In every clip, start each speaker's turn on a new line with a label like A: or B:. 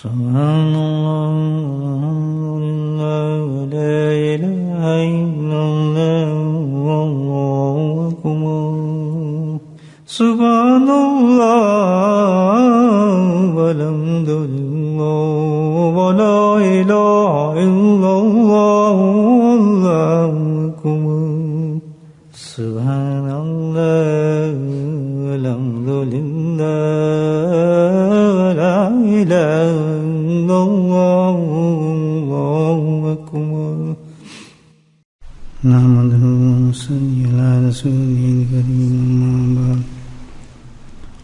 A: سبحان اللہ لا الہ الا اللہ واللہ اکبر سبحان اللہ والحمد للہ ولا الہ الا اللہ واللہ اکبر سبحان اللہ والحمد للہ ولا الہ الا اللہ واللہ اکبر نحمدہ ونصلی علی رسولہ الکریم اما بعد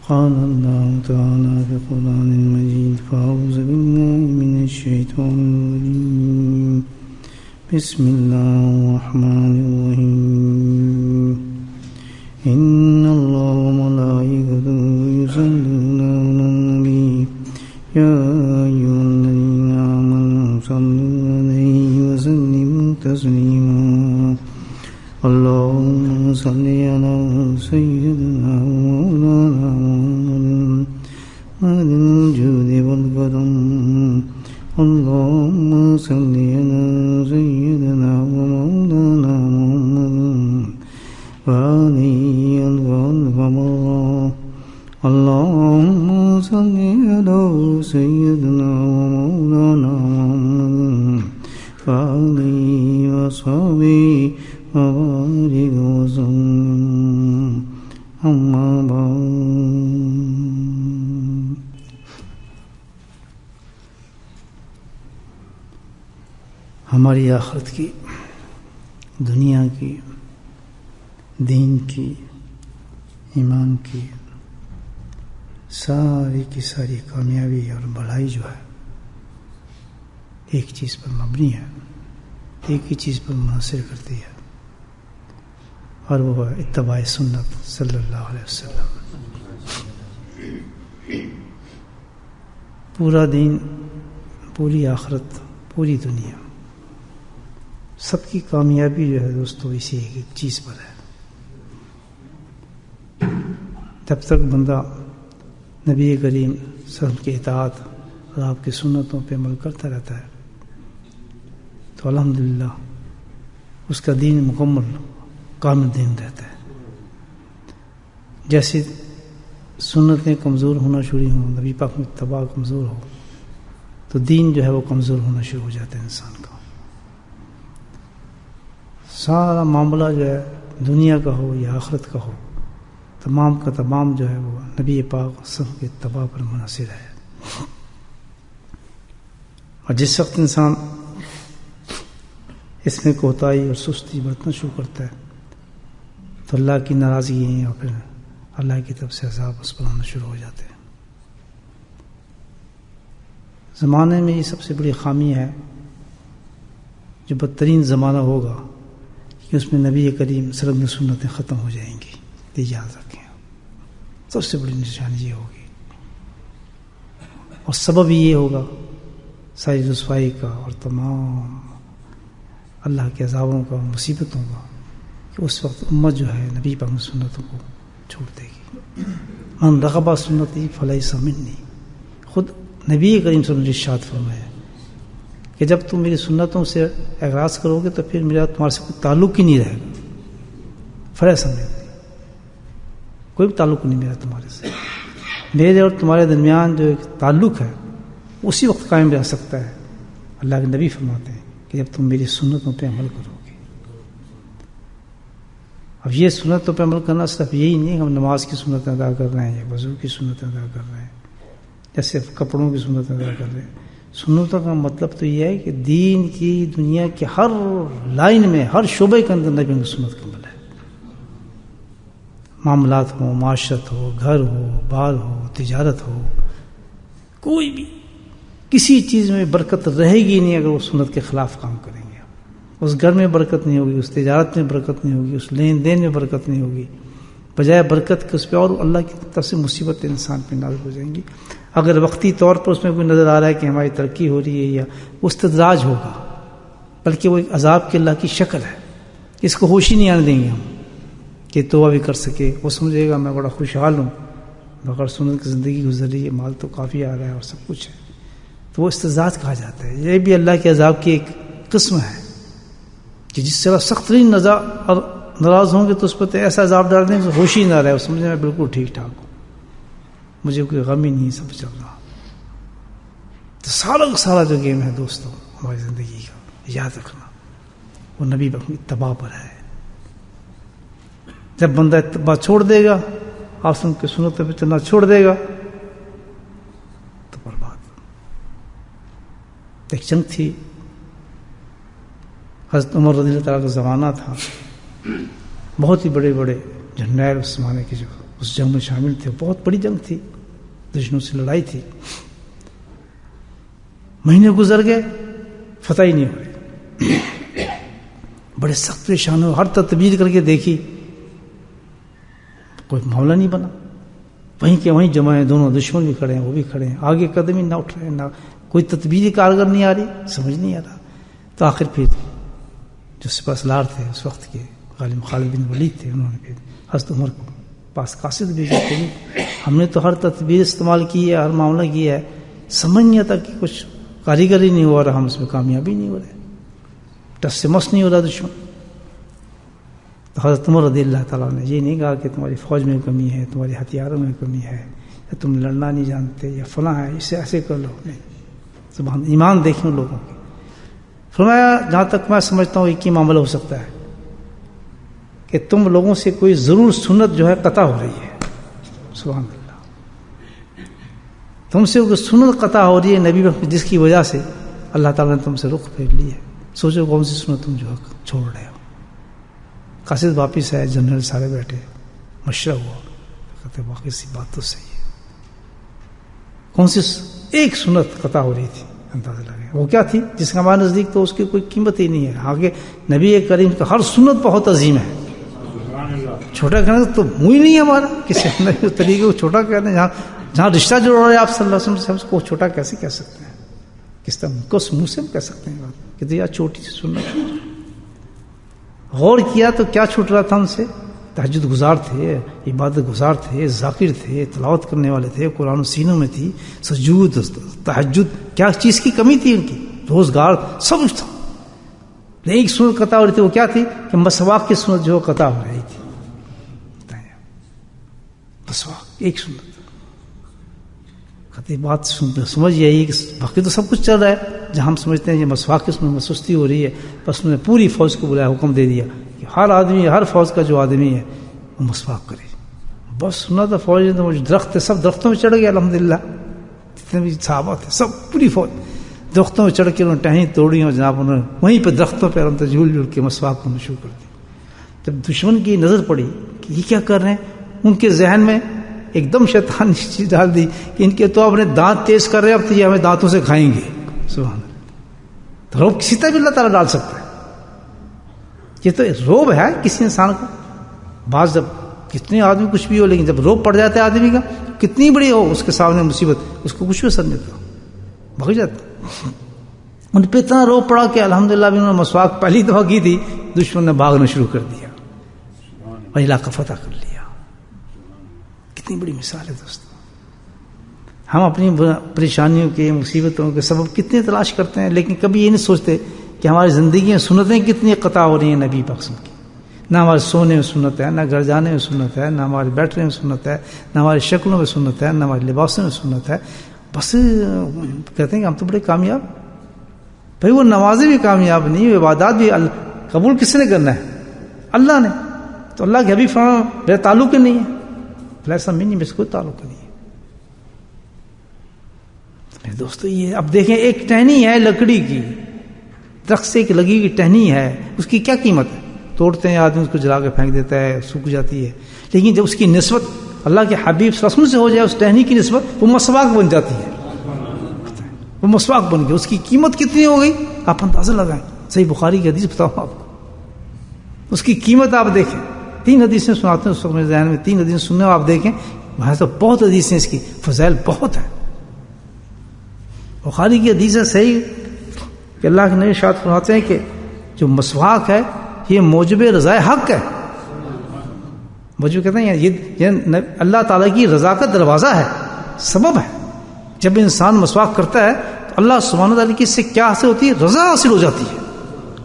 A: قال اللہ تعالی فی القرآن المجید فاعوذ باللہ من الشیطان الرجیم بسم اللہ الرحمن الرحیم ان اللہ وملائکتہ یصلون علی النبی یا ایھا الذین آمنوا صلوا علیہ وسلموا تسلیما اللهم صل على سيدنا ومولانا محمد الجود والكرم اللهم صل على سيدنا ومولانا محمد وآله الغر اللهم صل على سيدنا ومولانا محمد وآله وصحبه وبارك وسلم أما بعد ہماری آخرت کی، دنیا کی، دین کی، ایمان کی ساری کی ساری کامیابی اور بڑائی جو ہے ایک چیز پر مبنی ہے، ایک ہی چیز پر منحصر کرتی ہے، اور وہ ہے اتباع سنت صلی اللہ علیہ وسلم۔ پورا دین، پوری آخرت، پوری دنیا، سب کی کامیابی جو ہے دوستو اسی ایک چیز پر ہے۔ جب تک بندہ نبی کریم صلی اللہ علیہ وسلم کی اطاعت اور آپ کی سنتوں پہ عمل کرتا رہتا ہے تو الحمدللہ اس کا دین مکمل کامل دین رہتا ہے۔ جیسے سنتیں کمزور ہونا شروع ہوں، نبی پاک میں اتباع کمزور ہو تو دین جو ہے وہ کمزور ہونا شروع ہو جاتا ہے انسان کا۔ سارا معاملہ جو ہے دنیا کا ہو یا آخرت کا ہو، تمام کا تمام جو ہے وہ نبی پاک سب کے اتباع پر منحصر ہے۔ اور جس وقت انسان اس میں کوتاہی اور سستی برتنا شروع کرتا ہے تو اللہ کی ناراضگی اور پھر اللہ کی طرف سے عذاب اس پر آنا شروع ہو جاتے ہیں۔ زمانے میں یہ سب سے بڑی خامی ہے، جو بدترین زمانہ ہوگا کہ اس میں نبی کریم صلی اللہ علیہ وسلم کی سنتیں ختم ہو جائیں گی۔ یہ یاد رکھیں، سب سے بڑی نشانی یہ ہوگی، اور سبب یہ ہوگا ساری رسوائی کا اور تمام اللہ کے عذابوں کا، مصیبتوں کا، کہ اس وقت امت جو ہے نبی پاک کی سنتوں کو چھوڑ دے گی۔ من رغب سنتی فلیس منی، خود نبی کریم صلی اللہ علیہ وسلم نے ارشاد فرمایا کہ جب تم میری سنتوں سے اعراض کرو گے تو پھر میرا تمہارے سے کوئی تعلق ہی نہیں رہے گا۔ فرض سمجھ، کوئی بھی تعلق نہیں میرا تمہارے سے، میرے اور تمہارے درمیان جو ایک تعلق ہے اسی وقت قائم رہ سکتا ہے۔ اللہ کے نبی فرماتے ہیں کہ جب تم میری سنتوں پہ عمل کرو گے۔ اب یہ سنتوں پہ عمل کرنا صرف یہی نہیں ہے کہ ہم نماز کی سنتیں ادا کر رہے ہیں یا وضو کی سنتیں ادا کر رہے ہیں یا صرف کپڑوں کی سنتیں ادا کر رہے ہیں۔ سنتوں کا مطلب تو یہ ہے کہ دین کی، دنیا کے ہر لائن میں، ہر شعبے کے اندر نبی کی سنت کا عمل ہے۔ معاملات ہو، معاشرت ہو، گھر ہو، بار ہو، تجارت ہو، کوئی بھی کسی چیز میں برکت رہے گی نہیں اگر وہ سنت کے خلاف کام کریں گے۔ اس گھر میں برکت نہیں ہوگی، اس تجارت میں برکت نہیں ہوگی، اس لین دین میں برکت نہیں ہوگی، بجائے برکت کے اس پہ اور اللہ کی طرف سے مصیبت انسان پہ نازل ہو جائیں گی۔ اگر وقتی طور پر اس میں کوئی نظر آ رہا ہے کہ ہماری ترقی ہو رہی ہے یا استدراج ہوگا، بلکہ وہ ایک عذاب کی اللہ کی شکل ہے، اس کو ہوش ہی نہیں آنے دیں گے ہم کہ توبہ بھی کر سکے۔ وہ سمجھے گا میں بڑا خوشحال ہوں، بغیر سنت کی زندگی گزر رہی ہے، مال تو کافی آ رہا ہے اور سب کچھ ہے، تو وہ استزاد کہا جاتا ہے. یہ بھی اللہ کے عذاب کی ایک قسم ہے کہ جس سے سخت ترین ناراض ہوں گے تو اس پر تو ایسا عذاب ڈال دیں کہ ہوش ہی نہ رہے، سمجھے میں بالکل ٹھیک ٹھاک ہوں، مجھے کوئی غم ہی نہیں سب چل رہا. تو سارا کا سارا جو گیم ہے دوستوں ہماری زندگی کا، یاد رکھنا وہ نبی اپنی اتباع پر ہے. جب بندہ اتباع چھوڑ دے گا، آسن کے سنتوں پہ چلنا چھوڑ دے گا تو برباد. ایک جنگ تھی، حضرت عمر رضی اللہ تعالیٰ کا زمانہ تھا، بہت ہی بڑے بڑے جرنیل اس زمانے کے جو اس جنگ میں شامل تھے. بہت بڑی جنگ تھی، دشمنوں سے لڑائی تھی. مہینے گزر گئے، فتح ہی نہیں ہو رہی. بڑے سخت پریشان ہوئے، ہر تدبیر کر کے دیکھی، کوئی معاملہ نہیں بنا. وہیں کے وہیں جمع ہیں، دونوں دشمن بھی کھڑے ہیں، وہ بھی کھڑے ہیں، آگے قدم ہی نہ اٹھ رہے ہیں، نہ کوئی تدبیر کارگر نہیں آ رہی، سمجھ نہیں آ رہا. تو آخر پھر جو سپہ سالار تھے اس وقت کے، غالب خالد بن ولید تھے، انہوں نے پھر حضرت عمر کو پاس قاصد بھیجا کہ ہم نے تو ہر تدبیر استعمال کی ہے، ہر معاملہ کیا ہے، سمجھ نہیں آتا کہ کچھ کاریگری نہیں ہو رہا، ہم اس میں کامیابی نہیں ہو رہے، ٹس سے مس نہیں ہو رہا دشمن. تو حضرت عمر رضی اللہ تعالیٰ نے یہ نہیں کہا کہ تمہاری فوج میں کمی ہے، تمہارے ہتھیاروں میں کمی ہے، یا تم لڑنا نہیں جانتے، یا فلاں ہے، اسے ایسے کر لو. نہیں، سبحان ایمان دیکھیں لوگوں کے. فرمایا جہاں تک میں سمجھتا ہوں ایک ہی معاملہ ہو سکتا ہے کہ تم لوگوں سے کوئی ضرور سنت جو ہے قطع ہو رہی ہے. سبحان اللہ، تم سے کوئی سنت قطع ہو رہی ہے نبی جس کی وجہ سے اللہ تعالیٰ نے تم سے رخ پھیر لی ہے. سوچو کون سی سنت تم جو ہے چھوڑ رہے ہو. قاصد واپس ہے، جنرل سارے بیٹھے، مشورہ ہوا، کہتے واقعی سی بات تو صحیح ہے. کون سی ایک سنت قطع ہو رہی تھی، اندازہ لگا. وہ کیا تھی جس کا ہمارے نزدیک تو اس کی کوئی قیمت ہی نہیں ہے. آگے نبی کریم کا ہر سنت بہت عظیم ہے. چھوٹا کہنا تو منہ ہی نہیں ہے ہمارا، کسی طریقے کو چھوٹا کہنا ہے. جہاں رشتہ جڑ رہا ہے آپ صلی اللہ علیہ وسلم سے، ہم اس کو چھوٹا کیسے کہہ سکتے ہیں؟ کس طرح کس منہ سے ہم کہہ سکتے ہیں بات کہ یار چھوٹی سی سنت. غور کیا تو کیا چھوٹ رہا تھا ان سے؟ تہجد گزار تھے، عبادت گزار تھے، ذاکر تھے، تلاوت کرنے والے تھے، قرآن و سینوں میں تھی، سجود، تہجد، کیا چیز کی کمی تھی ان کی؟ روزگار سب کچھ تھا. ایک سنت قطع ہو رہی تھی، وہ کیا تھی کہ مسواک کی سنت جو قطع ہو رہی تھی. مسواک ایک سنت کہتے بات سمجھ یہی کہ باقی تو سب کچھ چل رہا ہے. جہاں ہم سمجھتے ہیں یہ مسواک کی سنت سستی ہو رہی ہے، بس انہوں نے پوری فوج کو بلایا، حکم دے دیا کہ ہر آدمی، ہر فوج کا جو آدمی ہے وہ مسواک کرے. بس سنا تھا فوج نے، وہ درخت تھے سب درختوں میں چڑھ گئے. الحمدللہ جتنے بھی صحابہ تھے سب پوری فوج درختوں میں چڑھ کے انہوں نے ٹہنی توڑی، اور جناب انہوں نے وہیں پہ درختوں پہ ان جھول جھول کے مسواک کرنا شروع کر دیا. جب دشمن کی نظر پڑی کہ یہ کیا کر رہے ہیں، ان کے ذہن میں ایک دم شیطان نے چیز ڈال دی کہ ان کے تو اپنے دانت تیز کر رہے ہیں، اب تو یہ ہمیں دانتوں سے کھائیں گے. سبحان اللہ. تو روب کسی طرح بھی اللہ تعالیٰ ڈال سکتا ہے. یہ تو روب ہے کسی انسان کو. بعض جب کتنے آدمی کچھ بھی ہو، لیکن جب روب پڑ جاتا ہے آدمی کا، کتنی بڑی ہو اس کے سامنے مصیبت، اس کو کچھ بھی اثر نہیں ہوتا، بھگ جاتا. ان پہ اتنا روب پڑا کہ الحمدللہ بھی انہوں نے مسواک پہلی دفعہ کی تھی، دشمن نے بھاگنا شروع کر دیا اور علاقہ فتح کر لیا. کتنی بڑی مثال ہے دوستوں. ہم اپنی پریشانیوں کے، مصیبتوں کے سبب کتنے تلاش کرتے ہیں، لیکن کبھی یہ نہیں سوچتے کہ ہماری زندگی میں سنتیں کتنی قطع ہو رہی ہیں نبی پاک صلی اللہ علیہ وسلم کی. نہ ہمارے سونے میں سنت ہے، نہ گھر جانے میں سنت ہے، نہ ہمارے بیٹھنے میں سنت ہے، نہ ہماری شکلوں میں سنت ہے، نہ ہمارے لباسوں میں سنت ہے. بس کہتے ہیں کہ ہم تو بڑے کامیاب. بھائی وہ نمازیں بھی کامیاب نہیں، وہ عبادات بھی قبول کس نے کرنا ہے؟ اللہ نے. تو اللہ کے حبیب فرمایا میرا تعلق ہی نہیں ہے. ایسا نہیں، میں سے کوئی تعلق نہیں ہے. میرے دوستو یہ اب دیکھیں، ایک ٹہنی ہے لکڑی کی، درخت سے ایک لگی ہوئی ٹہنی ہے، اس کی کیا قیمت ہے؟ توڑتے ہیں آدمی، اس کو جلا کے پھینک دیتا ہے، سوکھ جاتی ہے. لیکن جب اس کی نسبت اللہ کے حبیب صلی اللہ علیہ وسلم سے ہو جائے، اس ٹہنی کی نسبت، وہ مسواک بن جاتی ہے. وہ مسواک بن گئی. اس کی قیمت کتنی ہو گئی آپ اندازہ لگائیں. صحیح بخاری کی حدیث بتاؤں آپ کو، اس کی قیمت آپ دیکھیں. 3 حدیثیں سناتے ہیں اس وقت میرے ذہن میں، 3 حدیثیں سننے آپ دیکھیں، وہاں تو بہت حدیثیں، اس کی فضائل بہت ہیں. بخاری کی حدیث ہے صحیح کہ اللہ کے نبی ارشاد فرماتے ہیں کہ جو مسواک ہے یہ موجب رضائے حق ہے. موجب کہتے ہیں یہ اللہ تعالیٰ کی رضا کا دروازہ ہے، سبب ہے. جب انسان مسواک کرتا ہے تو اللہ سبحانہ وتعالی کی اس سے کیا حاصل ہوتی ہے؟ رضا حاصل ہو جاتی ہے،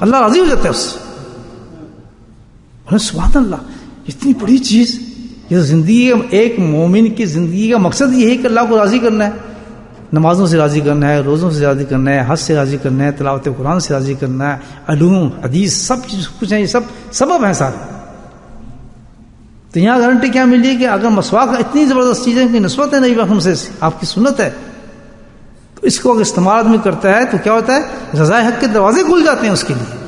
A: اللہ راضی ہو جاتا ہے اس سے. سبحان اللہ، اتنی بڑی چیز. یہ زندگی، ایک مومن کی زندگی کا مقصد یہ ہے کہ اللہ کو راضی کرنا ہے. نمازوں سے راضی کرنا ہے، روزوں سے راضی کرنا ہے، حج سے راضی کرنا ہے، تلاوت قرآن سے راضی کرنا ہے، علوم حدیث سب چیز کچھ ہیں، یہ سب سبب ہیں سارے. تو یہاں گارنٹی کیا ملی کہ اگر مسواک اتنی زبردست چیز ہے کہ نسبت ہے نبی اکرم سے، آپ کی سنت ہے، تو اس کو اگر استعمال آدمی کرتا ہے تو کیا ہوتا ہے؟ رضا حق کے دروازے کھل جاتے ہیں اس کے لیے،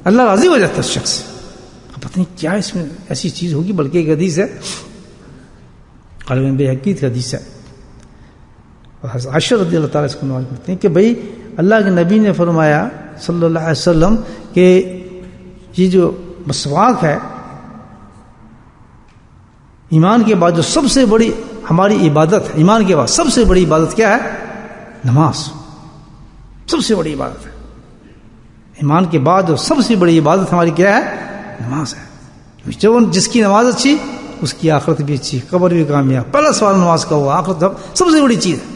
A: اللہ راضی ہو جاتا ہے اس شخص سے. پتہ نہیں کیا اس میں ایسی چیز ہوگی. بلکہ ایک حدیث ہے، غالباً بیہقی کی حدیث ہے، عائشہ رضی اللہ تعالیٰ اس کو نقل کرتے ہیں کہ بھائی اللہ کے نبی نے فرمایا صلی اللہ علیہ وسلم کہ یہ جو مسواک ہے، ایمان کے بعد جو سب سے بڑی ہماری عبادت ہے، ایمان کے بعد سب سے بڑی عبادت کیا ہے؟ نماز. سب سے بڑی عبادت ہے. ایمان کے بعد جو سب سے بڑی عبادت ہماری کیا ہے؟ نماز ہے. جس کی نماز اچھی اس کی آخرت بھی اچھی، قبر بھی کامیاب. پہلا سوال نماز کا ہوا، آخرت سب سے بڑی چیز ہے.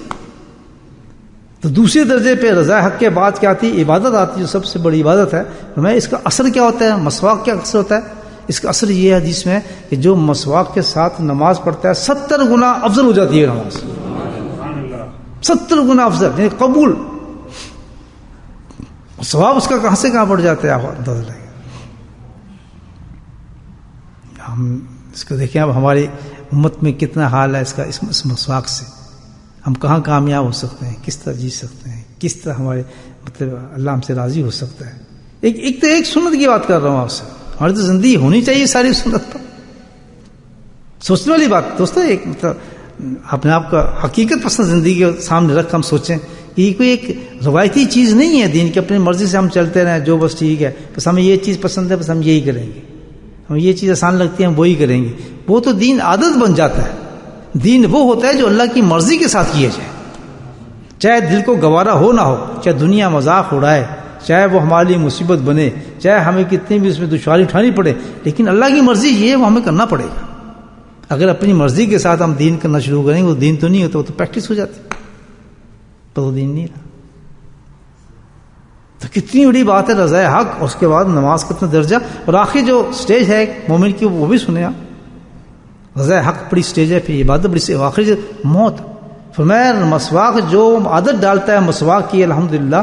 A: تو دوسرے درجے پہ رضا حق کے بعد کیا آتی؟ عبادت آتی، جو سب سے بڑی عبادت ہے. میں اس کا اثر کیا ہوتا ہے؟ مسواک کیا اثر ہوتا ہے؟ اس کا اثر یہ ہے حدیث میں کہ جو مسواک کے ساتھ نماز پڑھتا ہے 70 گنا افضل ہو جاتی ہے نماز. 70 گنا افضل، یعنی قبول. ثواب اس کا کہاں سے کہاں بڑھ جاتا ہے، آپ اندازہ لگے. ہم اس کو دیکھیں اب ہماری امت میں کتنا حال ہے اس کا، اس مسواک سے ہم کہاں کامیاب ہو سکتے ہیں، کس طرح جی سکتے ہیں، کس طرح ہمارے مطلب اللہ ہم سے راضی ہو سکتا ہے. ایک تو ایک سنت کی بات کر رہا ہوں آپ سے. ہماری تو زندگی ہونی چاہیے ساری سنت پر. سوچنے والی بات دوستو، ایک مطلب اپنے آپ کا حقیقت پسند زندگی کے سامنے رکھ ہم سوچیں کہ یہ کوئی ایک روایتی چیز نہیں ہے دین کی. اپنی مرضی سے ہم چلتے رہیں، جو بس ٹھیک ہے، بس ہمیں یہ چیز پسند ہے، بس ہم یہی کریں گے، ہمیں یہ چیز آسان لگتی ہے ہم وہی کریں گے. وہ تو دین عادت بن جاتا ہے. دین وہ ہوتا ہے جو اللہ کی مرضی کے ساتھ کیا جائے، چاہے دل کو گوارا ہو نہ ہو، چاہے دنیا مذاق اڑائے، چاہے وہ ہمارے لیے مصیبت بنے، چاہے ہمیں کتنی بھی اس میں دشواری اٹھانی پڑے، لیکن اللہ کی مرضی یہ وہ ہمیں کرنا پڑے گا. اگر اپنی مرضی کے ساتھ ہم دین کرنا شروع کریں گے، وہ دین تو نہیں ہوتا، وہ تو پریکٹس ہو جاتی، تو وہ دین نہیں رہا. تو کتنی بڑی بات ہے رضا حق، اور اس کے بعد نماز کا اتنا درجہ. اور آخری جو سٹیج ہے مومن کی وہ بھی سنیں آپ. رضا حق بڑی سٹیج ہے، پھر عبادت بڑی سٹیج، آخری جو موت. فرمایا مسواک جو عادت ڈالتا ہے مسواک کی، الحمدللہ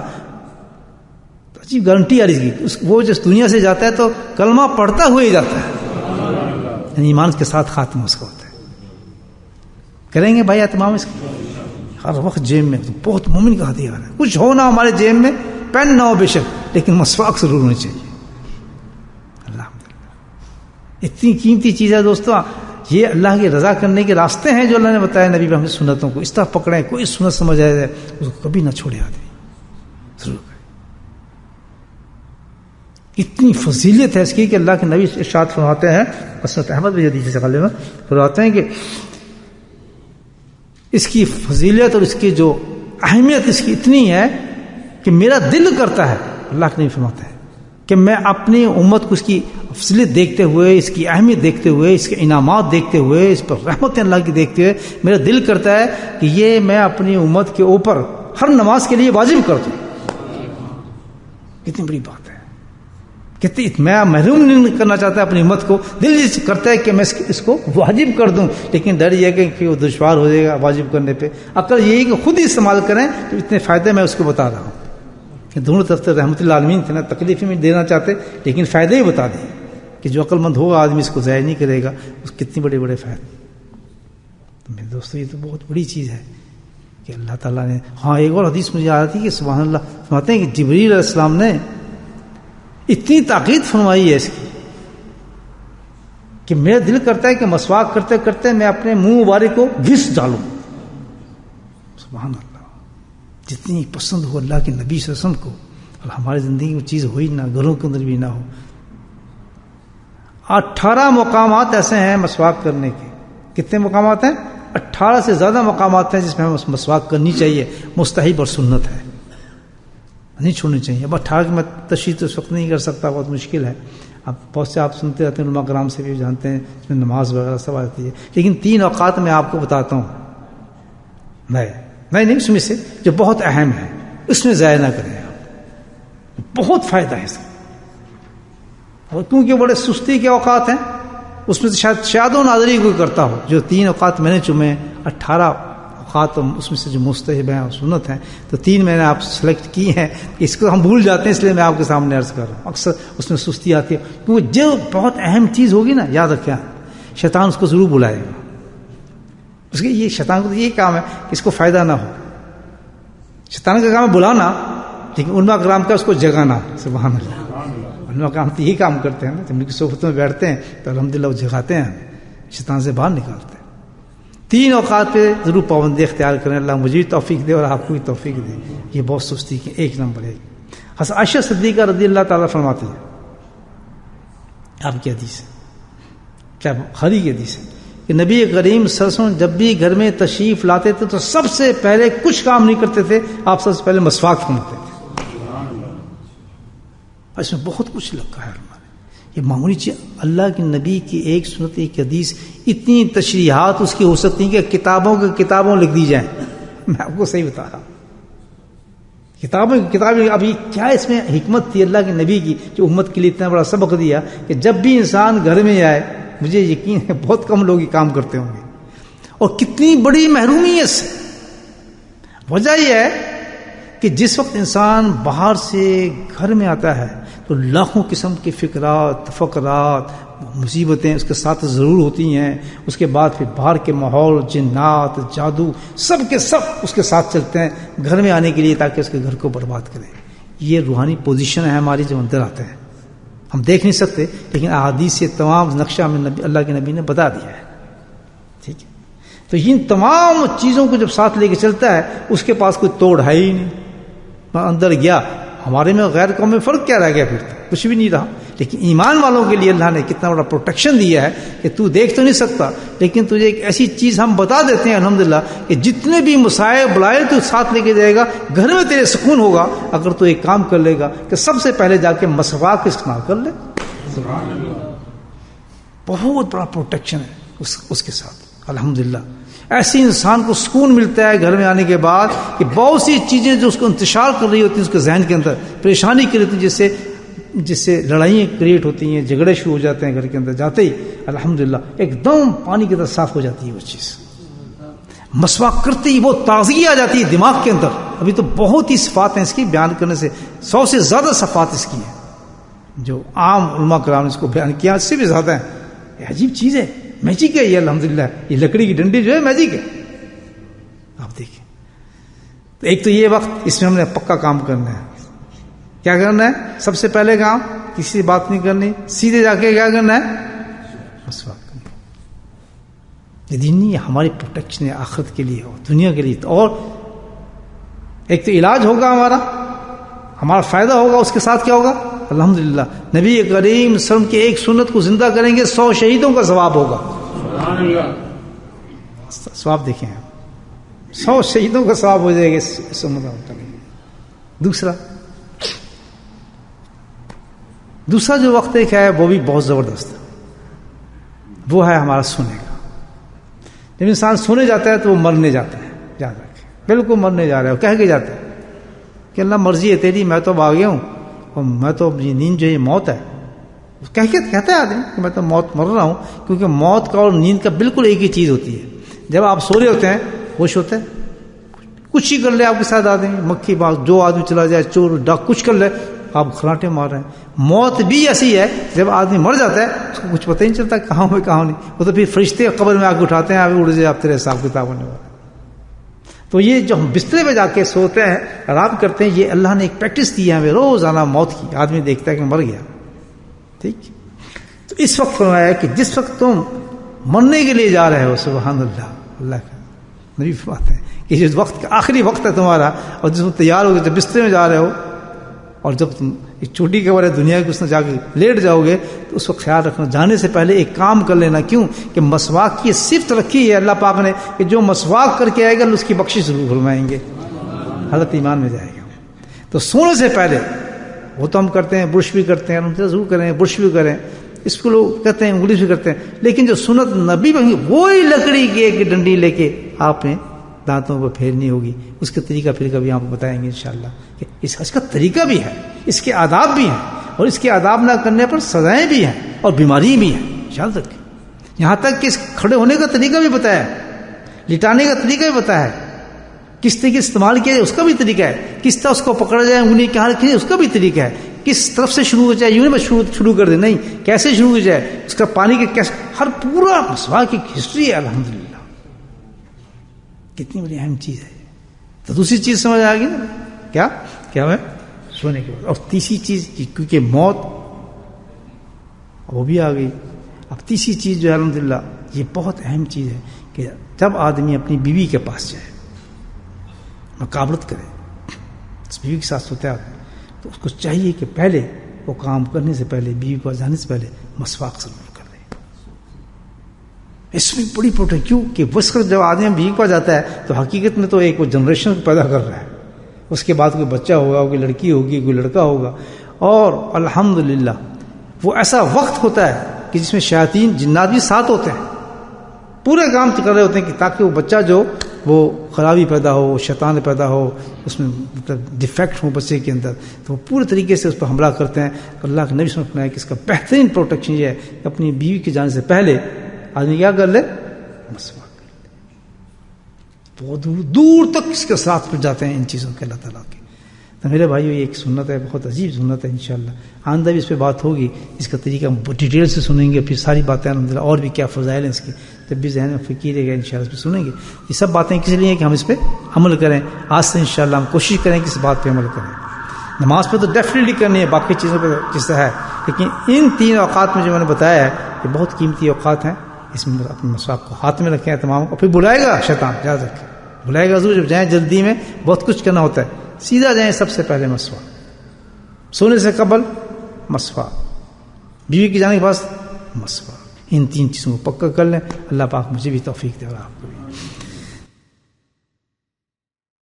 A: عجیب گارنٹی آ رہی ہے، وہ جس دنیا سے جاتا ہے تو کلمہ پڑھتا ہوئے جاتا ہے، یعنی ایمان کے ساتھ خاتمہ اس کا ہوتا ہے. کریں گے بھائی اہتمام اس کا ہر وقت جیب میں. بہت مومن کا ہتھیار ہے. کچھ ہو نہ ہمارے جیب میں، پین نہ ہو بے شک، لیکن مسواک ضرور ہونی چاہیے. الحمدللہ اتنی قیمتی چیز ہے دوستو. یہ اللہ کی رضا کرنے کے راستے ہیں جو اللہ نے بتایا نبی پر. ہم سنتوں کو اس طرح پکڑیں، کوئی سنت سمجھ آئے اس کو کبھی نہ چھوڑے آدمی، ضرور کریں. اتنی فضیلت ہے اس کی کہ اللہ کے نبی ارشاد فرماتے ہیں، مسند احمد بھی حدیث سے غالباً فرماتے ہیں کہ اس کی فضیلت اور اس کی جو اہمیت اس کی اتنی ہے کہ میرا دل کرتا ہے، اللہ کے نبی فرماتے ہیں، کہ میں اپنی امت کو اس کی فضیلت دیکھتے ہوئے، اس کی اہمیت دیکھتے ہوئے، اس کے انعامات دیکھتے ہوئے، اس پر رحمت اللہ کی دیکھتے ہوئے میرا دل کرتا ہے کہ یہ میں اپنی امت کے اوپر ہر نماز کے لیے واجب کر دوں. کتنی بڑی بات ہے. کتنی میں محروم نہیں کرنا چاہتا اپنی امت کو. دل کرتا ہے کہ میں اس کو واجب کر دوں، لیکن ڈر یہ ہے کہ وہ دشوار ہو جائے گا واجب کرنے پہ. عقل یہی کہ خود ہی استعمال کریں تو اتنے فائدے میں اس کو بتا رہا ہوں. دونوں طرف سے رحمت اللہ عالمین تھے نا، تکلیف میں دینا چاہتے لیکن فائدے ہی بتا دیں کہ جو عقل مند ہوگا آدمی اس کو ضائع نہیں کرے گا. اس کتنے بڑے بڑے فائدے. تو میرے دوستو یہ تو بہت بڑی چیز ہے کہ اللہ تعالیٰ نے. ہاں ایک اور حدیث مجھے آ رہی تھی کہ سبحان اللہ فرماتے ہیں کہ جبریل علیہ السلام نے اتنی تاکید فرمائی ہے اس کی کہ میرا دل کرتا ہے کہ مسواک کرتے کرتے میں اپنے منہ مبارک کو گھس ڈالوں. سبحان اللہ. جتنی پسند ہو اللہ کے نبی صلی اللہ علیہ وسلم کو، اور ہماری زندگی میں چیز ہوئی نہ، گھروں کے اندر بھی نہ ہو. 18 مقامات ایسے ہیں مسواک کرنے کے. کتنے مقامات ہیں؟ 18 سے زیادہ مقامات ہیں جس میں ہمیں مسواک کرنی چاہیے. مستحب اور سنت ہے، نہیں چھوڑنی چاہیے. اب 18 کی میں تشریح تو اس وقت نہیں کر سکتا، بہت مشکل ہے. اب بہت سے آپ سنتے رہتے ہیں، علماء کرام سے بھی جانتے ہیں، اس میں نماز وغیرہ سب آتی ہے. لیکن 3 اوقات میں آپ کو بتاتا ہوں. میں نہیں اس میں سے جو بہت اہم ہے اس میں ضائع نہ کریں آپ، بہت فائدہ ہے اس کا. اور کیونکہ بڑے سستی کے اوقات ہیں، اس میں سے شاید و نادری کوئی کرتا ہو. جو 3 اوقات میں نے چمے 18 اوقات اس میں سے جو مستحب ہیں اور سنت ہیں، تو 3 میں نے آپ سلیکٹ کی ہیں. اس کو ہم بھول جاتے ہیں، اس لیے میں آپ کے سامنے عرض کر رہا ہوں. اکثر اس میں سستی آتی ہے، کیونکہ جو بہت اہم چیز ہوگی نا، یاد رکھیں شیطان اس کو ضرور بلائے گا. اس کے یہ شیطان کو یہ کام ہے کہ اس کو فائدہ نہ ہو. شیطان کا کام ہے بلانا، لیکن علماء کرام کا اس کو جگانا. سبحان اللہ. علماء کرام تو یہی کام کرتے ہیں نا، جب ان کی صحبتوں میں بیٹھتے ہیں تو الحمدللہ وہ جگاتے ہیں، شیطان سے باہر نکالتے ہیں. 3 اوقات پہ ضرور پابندی اختیار کریں. اللہ مجھے بھی توفیق دے اور آپ کو بھی توفیق دے. یہ بہت سستی کی 1 نمبر ہے. حضرت عائشہ صدیقہ رضی اللہ تعالیٰ فرماتی ہے، آپ کی حدیث ہے، کیا بخاری کی حدیث ہے کہ نبی کریم صلی اللہ علیہ وسلم جب بھی گھر میں تشریف لاتے تھے تو سب سے پہلے کچھ کام نہیں کرتے تھے، آپ سب سے پہلے مسواک فرماتے تھے. اس میں بہت کچھ لگا ہے ہمارے. یہ معمولی چیز، اللہ کے نبی کی ایک سنت، ایک حدیث، اتنی تشریحات اس کی ہو سکتی ہیں کہ کتابوں لکھ دی جائیں. میں آپ کو صحیح بتا رہا ہوں، کتابیں. ابھی کیا اس میں حکمت تھی اللہ کے نبی کی جو امت کے لیے اتنا بڑا سبق دیا کہ جب بھی انسان گھر میں آئے، مجھے یقین ہے بہت کم لوگ یہ کام کرتے ہوں گے. اور کتنی بڑی محرومی ہے اس سے. وجہ یہ ہے کہ جس وقت انسان باہر سے گھر میں آتا ہے تو لاکھوں قسم کے فکرات، تفکرات، مصیبتیں اس کے ساتھ ضرور ہوتی ہیں. اس کے بعد پھر باہر کے ماحول، جنات، جادو، سب کے سب اس کے ساتھ چلتے ہیں گھر میں آنے کے لیے تاکہ اس کے گھر کو برباد کریں. یہ روحانی پوزیشن ہے ہماری جو اندر آتے ہیں. ہم دیکھ نہیں سکتے، لیکن احادیث سے تمام نقشہ میں اللہ کے نبی نے بتا دیا ہے. ٹھیک ہے، تو ان تمام چیزوں کو جب ساتھ لے کے چلتا ہے، اس کے پاس کوئی توڑ ہے ہی نہیں. میں اندر گیا، ہمارے میں غیر قوم میں فرق کیا رہ گیا؟ پھر تو کچھ بھی نہیں رہا. لیکن ایمان والوں کے لیے اللہ نے کتنا بڑا پروٹیکشن دیا ہے کہ تو دیکھ تو نہیں سکتا، لیکن تجھے ایک ایسی چیز ہم بتا دیتے ہیں الحمدللہ کہ جتنے بھی مصائب بلائے تو ساتھ لے کے جائے گا، گھر میں تیرے سکون ہوگا اگر تو ایک کام کر لے گا کہ سب سے پہلے جا کے مسواک استعمال کر لے. بہت بڑا پروٹیکشن ہے اس کے ساتھ الحمدللہ. ایسی انسان کو سکون ملتا ہے گھر میں آنے کے بعد کہ بہت سی چیزیں جو اس کو انتشار کر رہی ہوتی ہیں اس کے ذہن کے اندر، پریشانی کر رہی ہوتی ہیں، جس سے لڑائیاں کریٹ ہوتی ہیں، جھگڑے شروع ہو جاتے ہیں گھر کے اندر، جاتے ہی الحمدللہ ایک دم پانی کی طرح صاف ہو جاتی ہے وہ چیز. مسواک کرتے ہی وہ تازگی آ جاتی ہے دماغ کے اندر. ابھی تو بہت ہی صفات ہیں اس کی، بیان کرنے سے 100 سے زیادہ صفات اس کی ہیں جو عام علماء کرام نے اس کو بیان کیا، اس سے بھی زیادہ ہیں. یہ عجیب چیز ہے، میجک ہے یہ الحمدللہ. یہ لکڑی کی ڈنڈی جو ہے میجک ہے. آپ دیکھیں، تو ایک تو یہ وقت اس میں ہم نے پکا کام کرنا ہے. کیا کرنا ہے؟ سب سے پہلے کام کسی سے بات نہیں کرنی، سیدھے جا کے کیا کرنا ہے؟ مسواک کرنا. یہ دین نہیں، ہماری پروٹیکشن ہے آخرت کے لیے اور دنیا کے لیے. اور ایک تو علاج ہوگا ہمارا فائدہ ہوگا، اس کے ساتھ کیا ہوگا؟ الحمدللہ نبی کریم صلی اللہ علیہ وسلم کی ایک سنت کو زندہ کریں گے، 100 شہیدوں کا ثواب ہوگا. ثواب دیکھیں، 100 شہیدوں کا ثواب ہو جائے گا سنت کریں گے. دوسرا جو وقت ایک ہے وہ بھی بہت زبردست ہے، وہ ہے ہمارا سونے کا. جب انسان سونے جاتا ہے تو وہ مرنے جاتا ہے. یاد رکھیں، بالکل مرنے جا رہا ہے، کہہ کے جاتا ہے کہ اللہ مرضی ہے تیری، میں تو اب آ گیا ہوں اور میں تو یہ نیند جو ہے موت ہے. کہتا ہے آدمی کہ میں تو موت مر رہا ہوں، کیونکہ موت کا اور نیند کا بالکل ایک ہی چیز ہوتی ہے. جب آپ سو رہے ہوتے ہیں ہوش ہوتا ہے، کچھ ہی کر لے آپ کے ساتھ آدمی، مکھی باغ جو آدمی چلا جائے، چور ڈاک کچھ کر لے، آپ خراٹے مار رہے ہیں. موت بھی ایسی ہے، جب آدمی مر جاتا ہے اس کو کچھ پتہ ہی نہیں چلتا کہاں ہوئے کہاں نہیں. وہ تو پھر فرشتے قبر میں آ کے اٹھاتے ہیں، آپ اڑ جائے، آپ تیرے حساب کتاب ہونے والا. تو یہ جو ہم بسترے پہ جا کے سوتے ہیں، آرام کرتے ہیں، یہ اللہ نے ایک پریکٹس دی ہے ہمیں روزانہ موت کی. آدمی دیکھتا ہے کہ مر گیا، ٹھیک. تو اس وقت فرمایا کہ جس وقت تم مرنے کے لیے جا رہے ہو، سبحان اللہ، اللہ کا نبی فرماتے ہیں کہ جس وقت کا آخری وقت ہے تمہارا، اور جس وقت تیار ہو گئے، جب بسترے میں جا رہے ہو، اور جب تم ایک چھوٹی قبر ہے دنیا کی اس میں جا کے لیٹ جاؤ گے، تو اس وقت خیال رکھنا جانے سے پہلے ایک کام کر لینا. کیوں کہ مسواک کی صفت رکھی ہے اللہ پاک نے کہ جو مسواک کر کے آئے گا اس کی بخشش ضرور فرمائیں گے، حضرت ایمان میں جائے گا. تو سونے سے پہلے وہ تو ہم کرتے ہیں، برش بھی کرتے ہیں، ضرور کریں، برش بھی کریں، اس کو لوگ کہتے ہیں انگلش بھی کرتے ہیں. لیکن جو سنت نبی بنی، وہی لکڑی کی ایک ڈنڈی لے کے آپ نے دانتوں پر پھیرنی ہوگی، اس کا طریقہ پھر کبھی آپ کو بتائیں گے انشاءاللہ کہ اس کا طریقہ بھی ہے، اس کے آداب بھی ہیں، اور اس کے آداب نہ کرنے پر سزائیں بھی ہیں اور بیماری بھی ہیں. خیال رکھیں. یہاں تک کہ اس کھڑے ہونے کا طریقہ بھی بتایا ہے، لٹانے کا طریقہ بھی بتایا ہے، کس طریقے سے استعمال کیا جائے اس کا بھی طریقہ ہے، کس طرح اس کو پکڑا جائے، انگلی کہاں رکھی جائے اس کا بھی طریقہ ہے، کس طرف سے شروع ہو جائے، یوں نہیں شروع کر دیں، نہیں، کیسے شروع ہو جائے، اس کا پانی کے کیسے، ہر پورا مسواک کی ہسٹری ہے. الحمدللہ کتنی بڑی اہم چیز ہے. تو دوسری چیز سمجھ آ گئی نا کیا ہے سونے کے بعد. اور تیسری چیز کیونکہ موت وہ بھی آ گئی. اب تیسری چیز جو ہے الحمدللہ یہ بہت اہم چیز ہے کہ جب آدمی اپنی بیوی کے پاس جائے، مقابلت کرے، اس بیوی کے ساتھ سوتا ہے تو اس کو چاہیے کہ پہلے وہ کام کرنے سے پہلے، بیوی کو جانے سے پہلے مسواک ضرور کر لے. اس میں بڑی پروٹیکٹ کیوں کہ وقت جب آدمی بیوی کو جاتا ہے تو حقیقت میں تو ایک وہ جنریشن پیدا کر رہا ہے. اس کے بعد کوئی بچہ ہوگا، کوئی لڑکی ہوگی، کوئی لڑکا ہوگا. اور الحمدللہ وہ ایسا وقت ہوتا ہے کہ جس میں شیاطین جنات بھی ساتھ ہوتے ہیں، پورے کام کر رہے ہوتے ہیں کہ تاکہ وہ بچہ جو وہ خرابی پیدا ہو، شیطان پیدا ہو، اس میں مطلب ڈیفیکٹ ہو بچے کے اندر، تو وہ پورے طریقے سے اس پر حملہ کرتے ہیں. اللہ کے نبی صلی اللہ علیہ وسلم نے کہ اس کا بہترین پروٹیکشن یہ ہے کہ اپنی بیوی کے جانے سے پہلے آدمی کیا کر لے، مسواک کر لے. بہت دور تک اس کے ساتھ پھر جاتے ہیں ان چیزوں کے اللہ تعالیٰ کے. تو میرے بھائیو یہ ایک سنت ہے، بہت عجیب سنت ہے. انشاءاللہ آئندہ بھی اس پہ بات ہوگی، اس کا طریقہ ہم ڈیٹیل سے سنیں گے، پھر ساری باتیں الحمدللہ اور بھی کیا فضائل ہیں اس کی جب بھی ذہن میں فکر رہے گا انشاءاللہ اس پہ سنیں گے. یہ سب باتیں کس لیے ہیں کہ ہم اس پہ عمل کریں. آج سے انشاءاللہ ہم کوشش کریں کہ اس بات پہ عمل کریں. نماز پہ تو ڈیفینیٹلی کرنی ہے، باقی چیزوں پہ جس طرح ہے، لیکن ان 3 اوقات میں جو میں نے بتایا ہے یہ بہت قیمتی اوقات ہیں. اس میں اپنے مسواک کو ہاتھ میں رکھیں تمام کو. پھر بلائے گا شیطان، یاد رکھیں بلائے گا ضرور. جب جائیں جلدی میں بہت کچھ کرنا ہوتا ہے، سیدھا جائیں سب سے پہلے مسواک، سونے سے قبل مسواک، بیوی کے جانے کے بعد مسواک. ان 3 چیزوں کو پکا کر لیں. اللہ پاک مجھے بھی توفیق دے اور آپ کو بھی.